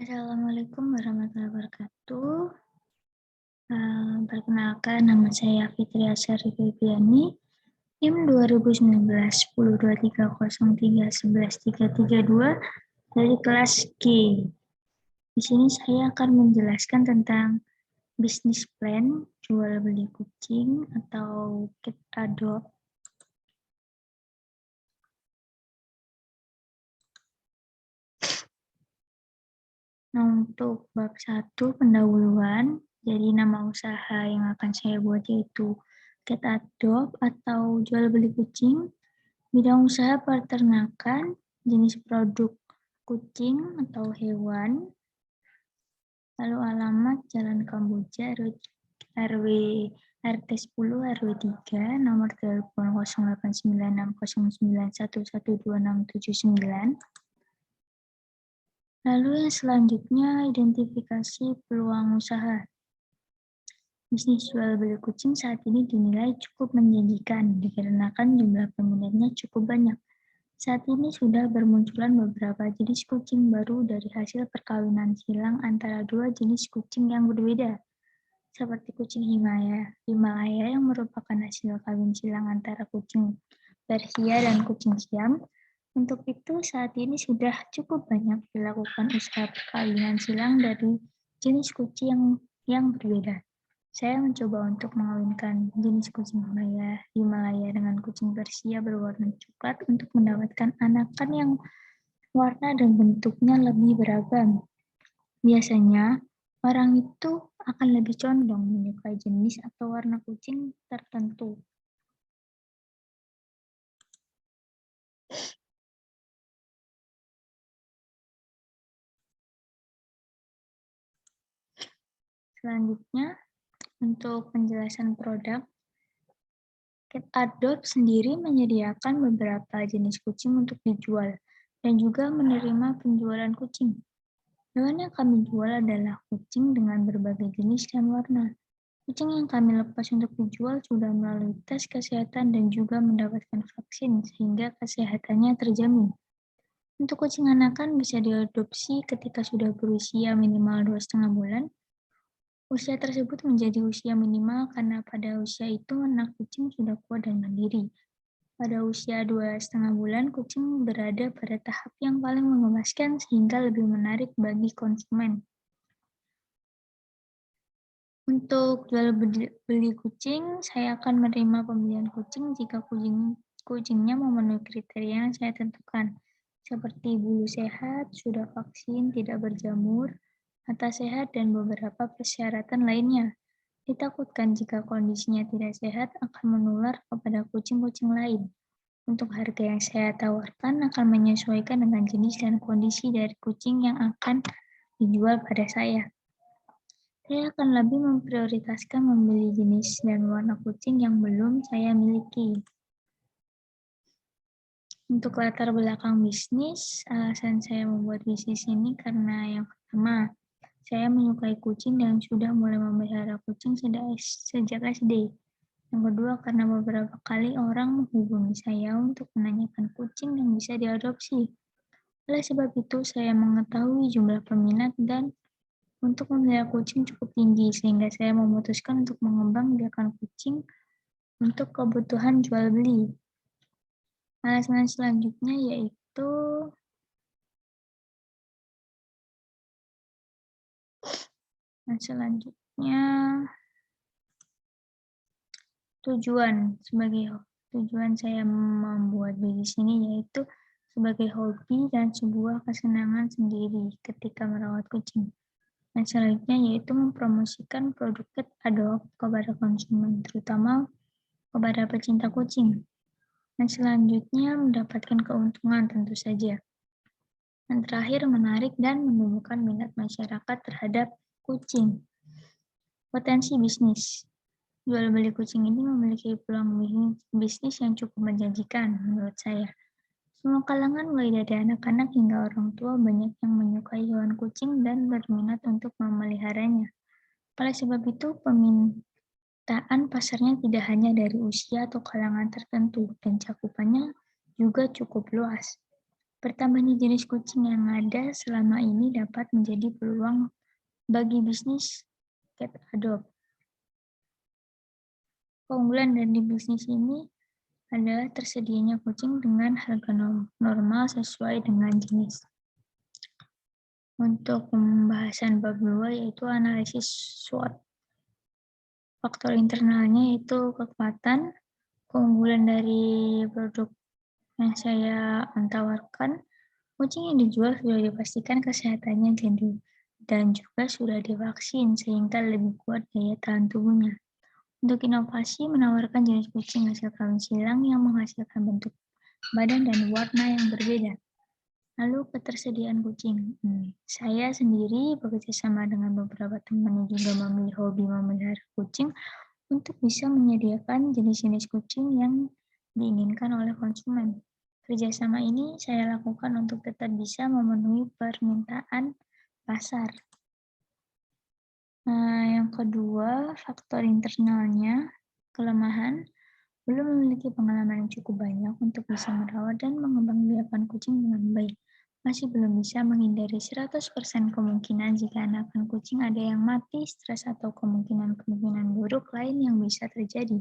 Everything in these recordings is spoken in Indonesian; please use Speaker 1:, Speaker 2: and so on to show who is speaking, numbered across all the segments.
Speaker 1: Assalamualaikum warahmatullahi wabarakatuh. Perkenalkan, nama saya Fitri Asyari Febriani, NIM 2019 1023031132 dari kelas G. Di sini saya akan menjelaskan tentang bisnis plan jual beli kucing atau cat adopt. Nah, untuk bab 1 pendahuluan, jadi nama usaha yang akan saya buat yaitu cat adopt atau jual beli kucing, bidang usaha peternakan, jenis produk kucing atau hewan, lalu alamat Jalan Kamboja, RW RT 10 RW 3, nomor telepon 089609111269. Lalu yang selanjutnya, identifikasi peluang usaha. Bisnis jual beli kucing saat ini dinilai cukup menjanjikan dikarenakan jumlah peminatnya cukup banyak. Saat ini sudah bermunculan beberapa jenis kucing baru dari hasil perkawinan silang antara dua jenis kucing yang berbeda, seperti kucing Himalaya yang merupakan hasil kawin silang antara kucing Persia dan kucing Siam. Untuk itu, saat ini sudah cukup banyak dilakukan usaha perkawinan silang dari jenis kucing yang berbeda. Saya mencoba untuk mengawinkan jenis kucing Himalaya dengan kucing Persia berwarna coklat untuk mendapatkan anakan yang warna dan bentuknya lebih beragam. Biasanya, orang itu akan lebih condong menyukai jenis atau warna kucing tertentu. Selanjutnya, untuk penjelasan produk, Cat Adopt sendiri menyediakan beberapa jenis kucing untuk dijual dan juga menerima penjualan kucing. Hewan yang kami jual adalah kucing dengan berbagai jenis dan warna. Kucing yang kami lepas untuk dijual sudah melalui tes kesehatan dan juga mendapatkan vaksin sehingga kesehatannya terjamin. Untuk kucing anakan bisa diadopsi ketika sudah berusia minimal 2,5 bulan. Usia tersebut menjadi usia minimal karena pada usia itu anak kucing sudah kuat dan mandiri. Pada usia 2,5 bulan, kucing berada pada tahap yang paling mengemaskan sehingga lebih menarik bagi konsumen. Untuk jual beli kucing, saya akan menerima pembelian kucing jika kucingnya memenuhi kriteria yang saya tentukan, seperti bulu sehat, sudah vaksin, tidak berjamur, mata sehat, dan beberapa persyaratan lainnya. Ditakutkan jika kondisinya tidak sehat akan menular kepada kucing-kucing lain. Untuk harga yang saya tawarkan akan menyesuaikan dengan jenis dan kondisi dari kucing yang akan dijual pada saya. Saya akan lebih memprioritaskan membeli jenis dan warna kucing yang belum saya miliki. Untuk latar belakang bisnis, alasan saya membuat bisnis ini karena yang pertama, saya menyukai kucing dan sudah mulai memelihara kucing sejak SD. Yang kedua, karena beberapa kali orang menghubungi saya untuk menanyakan kucing yang bisa diadopsi. Oleh sebab itu, saya mengetahui jumlah peminat dan untuk memelihara kucing cukup tinggi, sehingga saya memutuskan untuk mengembangbiakan kucing untuk kebutuhan jual beli. Alasan selanjutnya yaitu tujuan saya membuat bisnis ini yaitu sebagai hobi dan sebuah kesenangan sendiri ketika merawat kucing. Dan selanjutnya yaitu mempromosikan produk Cat Adopt kepada konsumen, terutama kepada pecinta kucing. Dan selanjutnya mendapatkan keuntungan tentu saja. Dan terakhir menarik dan menumbuhkan minat masyarakat terhadap kucing. Potensi bisnis. Jual beli kucing ini memiliki peluang bisnis yang cukup menjanjikan menurut saya. Semua kalangan mulai dari anak-anak hingga orang tua banyak yang menyukai hewan kucing dan berminat untuk memeliharanya. Oleh sebab itu, permintaan pasarnya tidak hanya dari usia atau kalangan tertentu dan cakupannya juga cukup luas. Bertambahnya jenis kucing yang ada selama ini dapat menjadi peluang bagi bisnis cat adopt. Keunggulan dari bisnis ini adalah tersedianya kucing dengan harga normal sesuai dengan jenis. Untuk pembahasan bab 2 yaitu analisis SWOT. Faktor internalnya yaitu kekuatan, keunggulan dari produk yang saya tawarkan. Kucing yang dijual sudah dipastikan kesehatannya dan juga sudah divaksin sehingga lebih kuat daya tahan tubuhnya. Untuk inovasi, menawarkan jenis kucing hasil kawin silang yang menghasilkan bentuk badan dan warna yang berbeda. Lalu ketersediaan kucing. Saya sendiri bekerja sama dengan beberapa teman yang juga memiliki hobi memelihara kucing untuk bisa menyediakan jenis-jenis kucing yang diinginkan oleh konsumen. Kerjasama ini saya lakukan untuk tetap bisa memenuhi permintaan pasar. Yang kedua, faktor internalnya, kelemahan, belum memiliki pengalaman yang cukup banyak untuk bisa merawat dan mengembangbiakan kucing dengan baik. Masih belum bisa menghindari 100% kemungkinan jika anakan kucing ada yang mati, stres, atau kemungkinan-kemungkinan buruk lain yang bisa terjadi.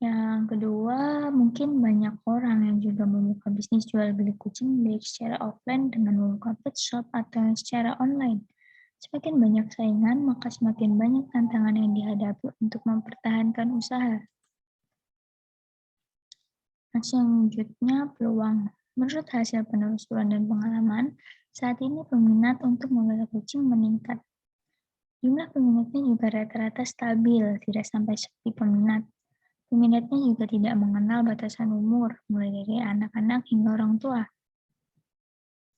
Speaker 1: Yang kedua, mungkin banyak orang yang juga membuka bisnis jual beli kucing baik secara offline dengan membuka pet shop atau secara online. Semakin banyak saingan, maka semakin banyak tantangan yang dihadapi untuk mempertahankan usaha. Selanjutnya, peluang. Menurut hasil penelusuran dan pengalaman, saat ini peminat untuk memelihara kucing meningkat. Jumlah peminatnya juga rata-rata stabil, tidak sampai sepi peminat. Peminatnya juga tidak mengenal batasan umur, mulai dari anak-anak hingga orang tua.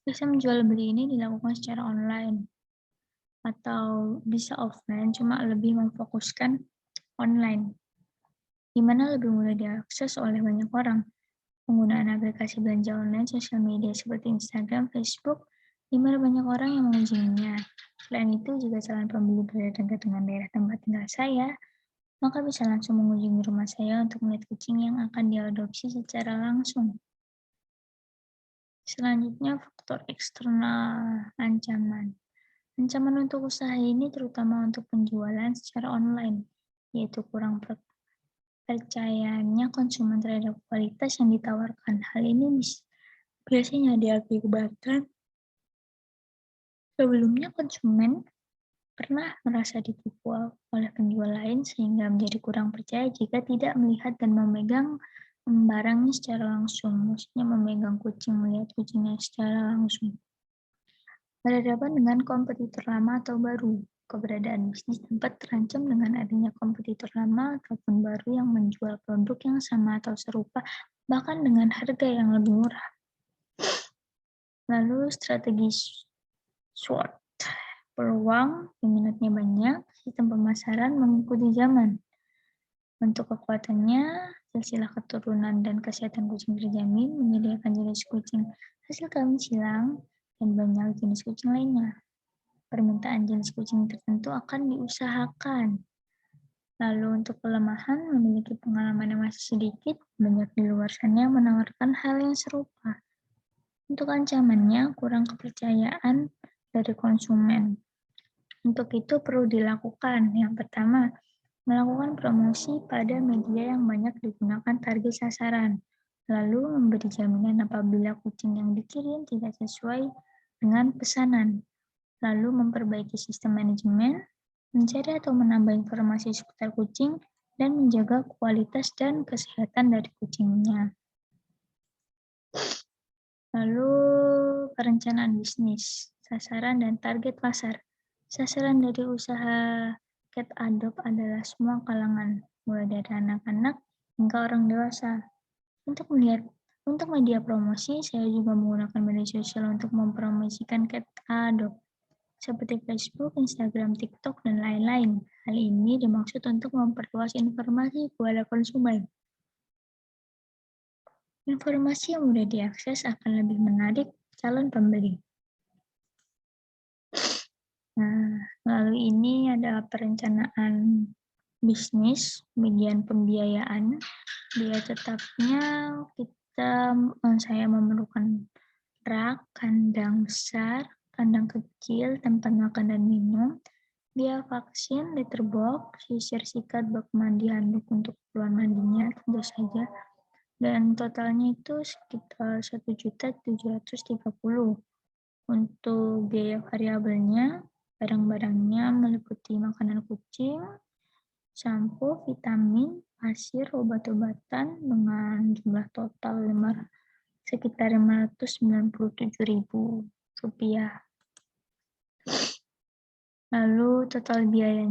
Speaker 1: Bisa menjual beli ini dilakukan secara online atau bisa offline, cuma lebih memfokuskan online, di mana lebih mudah diakses oleh banyak orang. Penggunaan aplikasi belanja online, sosial media seperti Instagram, Facebook, di mana banyak orang yang mengunjunginya. Selain itu, jika calon pembeli berada dekat dengan daerah tempat tinggal saya, maka bisa langsung mengunjungi rumah saya untuk melihat kucing yang akan diadopsi secara langsung. Selanjutnya, faktor eksternal ancaman. Ancaman untuk usaha ini terutama untuk penjualan secara online, yaitu kurang percayanya konsumen terhadap kualitas yang ditawarkan. Hal ini biasanya diakibatkan sebelumnya konsumen pernah merasa ditipu oleh penjual lain sehingga menjadi kurang percaya jika tidak melihat dan memegang barangnya secara langsung. Maksudnya memegang kucing, melihat kucingnya secara langsung. Berhadapan dengan kompetitor lama atau baru, keberadaan bisnis tempat terancam dengan adanya kompetitor lama ataupun baru yang menjual produk yang sama atau serupa, bahkan dengan harga yang lebih murah. Lalu strategi SWOT. Peluang, peminatnya banyak, sistem pemasaran mengikuti zaman. Untuk kekuatannya, silsilah keturunan dan kesehatan kucing terjamin, menyediakan jenis kucing hasil kawin silang, dan banyak jenis kucing lainnya. Permintaan jenis kucing tertentu akan diusahakan. Lalu untuk kelemahan, memiliki pengalaman yang masih sedikit, banyak di luar sana yang menawarkan hal yang serupa. Untuk ancamannya, kurang kepercayaan dari konsumen. Untuk itu perlu dilakukan. Yang pertama, melakukan promosi pada media yang banyak digunakan target sasaran. Lalu memberi jaminan apabila kucing yang dikirim tidak sesuai dengan pesanan. Lalu memperbaiki sistem manajemen, mencari atau menambah informasi seputar kucing, dan menjaga kualitas dan kesehatan dari kucingnya. Lalu perencanaan bisnis, sasaran dan target pasar. Sasaran dari usaha cat adopt adalah semua kalangan, mulai dari anak-anak hingga orang dewasa. Untuk media promosi, saya juga menggunakan media sosial untuk mempromosikan cat adopt, seperti Facebook, Instagram, TikTok, dan lain-lain. Hal ini dimaksud untuk memperluas informasi kepada konsumen. Informasi yang mudah diakses akan lebih menarik calon pembeli. Nah, lalu ini ada perencanaan bisnis, bagian pembiayaan. Biaya tetapnya saya memerlukan rak, kandang besar, kandang kecil, tempat makan dan minum, biaya vaksin, litter box, sisir sikat, bak mandi, handuk untuk keperluan mandinya, tentu saja. Dan totalnya itu sekitar 1.730.000. Untuk biaya variabelnya, barang-barangnya meliputi makanan kucing, sampo, vitamin, pasir, obat-obatan dengan jumlah total sekitar Rp597.000. Lalu total biaya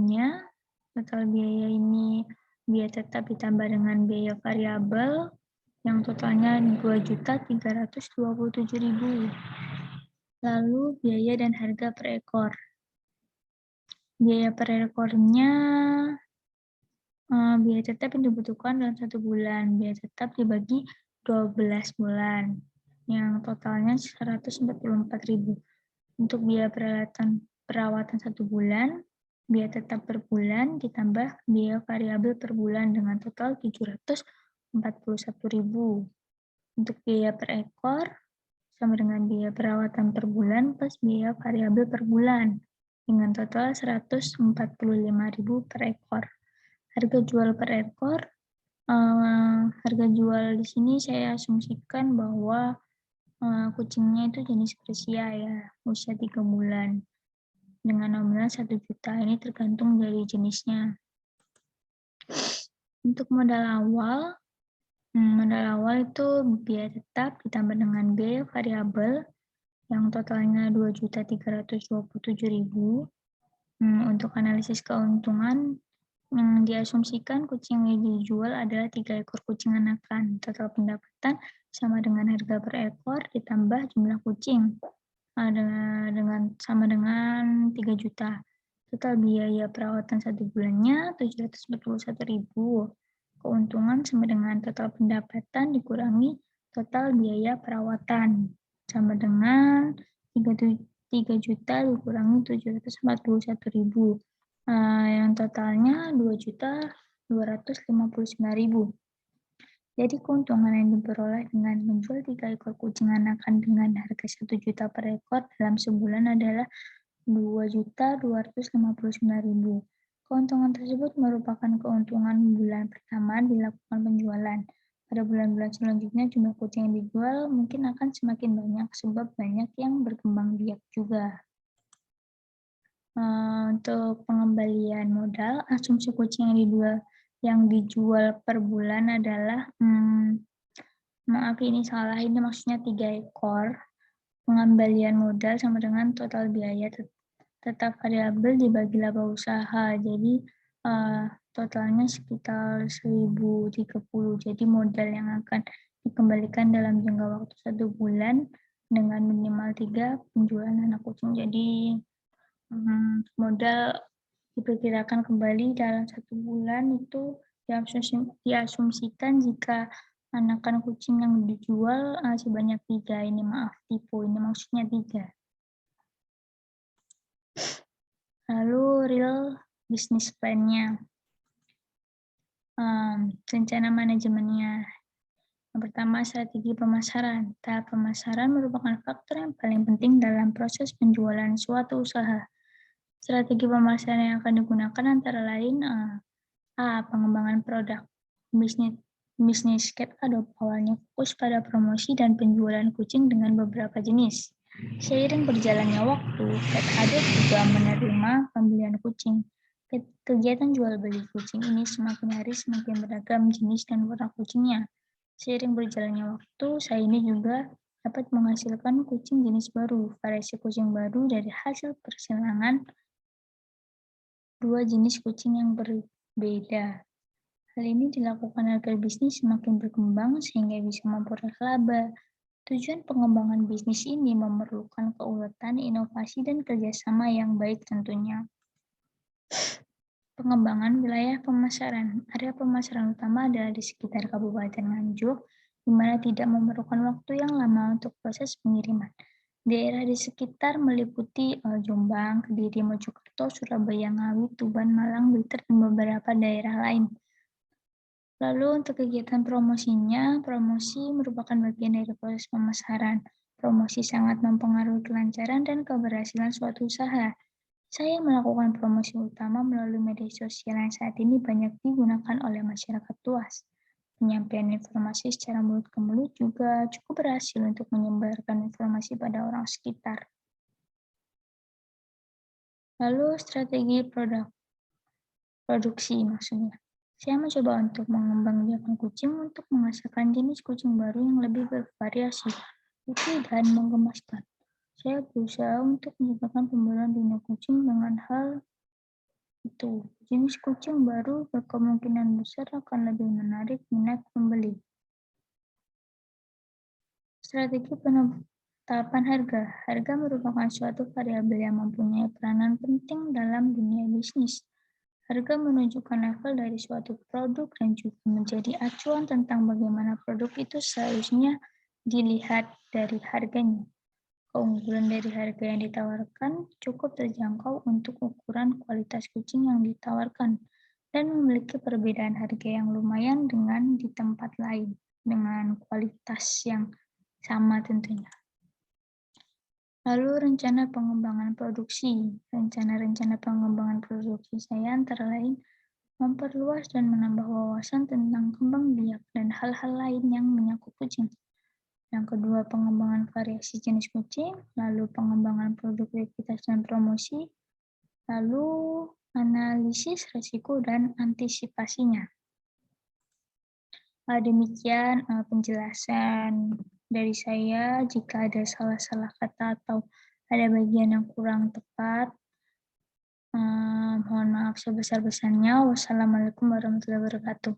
Speaker 1: ini biaya tetap ditambah dengan biaya variabel yang totalnya Rp2.327.000. Lalu biaya dan harga per ekor. Biaya per ekornya biaya tetap yang dibutuhkan dalam 1 bulan. Biaya tetap dibagi 12 bulan, yang totalnya Rp144.000. Untuk biaya perawatan 1 bulan, biaya tetap per bulan ditambah biaya variabel per bulan dengan total Rp741.000. Untuk biaya per ekor, sama dengan biaya perawatan per bulan plus biaya variabel per bulan, dengan total Rp145.000 per ekor. Harga jual per ekor, harga jual di sini saya asumsikan bahwa kucingnya itu jenis Persia ya, usia 3 bulan. Dengan nominal 1 juta, ini tergantung dari jenisnya. Untuk modal awal itu biaya tetap ditambah dengan biaya variabel yang totalnya Rp2.327.000. Untuk analisis keuntungan, diasumsikan kucing yang dijual adalah 3 ekor kucing anakan. Total pendapatan sama dengan harga per ekor ditambah jumlah kucing sama dengan 3 juta. Total biaya perawatan 1 bulannya Rp741.000. Keuntungan sama dengan total pendapatan dikurangi total biaya perawatan sama dengan 3 juta dikurangi 741.000. Yang totalnya 2.259.000. Jadi keuntungan yang diperoleh dengan menjual 3 ekor kucing anakan dengan harga 1 juta per ekor dalam sebulan adalah 2.259.000. Keuntungan tersebut merupakan keuntungan bulan pertama dilakukan penjualan. Pada bulan-bulan selanjutnya jumlah kucing yang dijual mungkin akan semakin banyak sebab banyak yang berkembang biak juga. Untuk pengembalian modal, asumsi kucing yang dijual per bulan adalah, maaf ini salah, ini maksudnya 3 ekor. Pengembalian modal sama dengan total biaya tetap variabel dibagi laba usaha. Jadi totalnya sekitar 1.030. Jadi modal yang akan dikembalikan dalam jangka waktu 1 bulan dengan minimal 3 penjualan anak kucing. Jadi modal diperkirakan kembali dalam 1 bulan itu diasumsikan jika anakan kucing yang dijual sebanyak 3. Ini maaf tipu, ini maksudnya 3. Lalu real business plan-nya. Rencana manajemennya. Yang pertama, strategi pemasaran. Tahap pemasaran merupakan faktor yang paling penting dalam proses penjualan suatu usaha. Strategi pemasaran yang akan digunakan antara lain A. Pengembangan produk. Bisnis Cat Adopt awalnya fokus pada promosi dan penjualan kucing dengan beberapa jenis. Seiring berjalannya waktu, Cat Adopt juga menerima pembelian kucing. Kegiatan jual beli kucing ini semakin hari semakin beragam jenis dan warna kucingnya. Seiring berjalannya waktu, saya ini juga dapat menghasilkan kucing jenis baru, variasi kucing baru dari hasil persilangan 2 jenis kucing yang berbeda. Hal ini dilakukan agar bisnis semakin berkembang sehingga bisa memperoleh laba. Tujuan pengembangan bisnis ini memerlukan keuletan, inovasi, dan kerjasama yang baik tentunya. Pengembangan wilayah pemasaran. Area pemasaran utama adalah di sekitar Kabupaten Nganjuk, di mana tidak memerlukan waktu yang lama untuk proses pengiriman. Daerah di sekitar meliputi Jombang, Kediri, Mojokerto, Surabaya, Ngawi, Tuban, Malang, Blitar, dan beberapa daerah lain. Lalu untuk kegiatan promosinya, promosi merupakan bagian dari proses pemasaran. Promosi sangat mempengaruhi kelancaran dan keberhasilan suatu usaha. Saya melakukan promosi utama melalui media sosial yang saat ini banyak digunakan oleh masyarakat luas. Penyampaian informasi secara mulut ke mulut juga cukup berhasil untuk menyebarkan informasi pada orang sekitar. Lalu strategi produksi maksudnya. Saya mencoba untuk mengembangbiakan kucing untuk menghasilkan jenis kucing baru yang lebih bervariasi, lucu dan menggemaskan. Saya berusaha untuk menciptakan pembelian dunia kucing dengan hal itu. Jenis kucing baru berkemungkinan besar akan lebih menarik minat pembeli. Strategi penetapan harga. Harga merupakan suatu variabel yang mempunyai peranan penting dalam dunia bisnis. Harga menunjukkan level dari suatu produk dan juga menjadi acuan tentang bagaimana produk itu seharusnya dilihat dari harganya. Keunggulan dari harga yang ditawarkan cukup terjangkau untuk ukuran kualitas kucing yang ditawarkan dan memiliki perbedaan harga yang lumayan dengan di tempat lain dengan kualitas yang sama tentunya. Lalu rencana pengembangan produksi. Rencana-rencana pengembangan produksi saya antara lain memperluas dan menambah wawasan tentang kembang biak dan hal-hal lain yang menyangkut kucing. Yang kedua, pengembangan variasi jenis kucing, lalu pengembangan produk ekuitas dan promosi, lalu analisis risiko dan antisipasinya. Demikian penjelasan dari saya. Jika ada salah-salah kata atau ada bagian yang kurang tepat, mohon maaf sebesar-besarnya. Wassalamualaikum warahmatullahi wabarakatuh.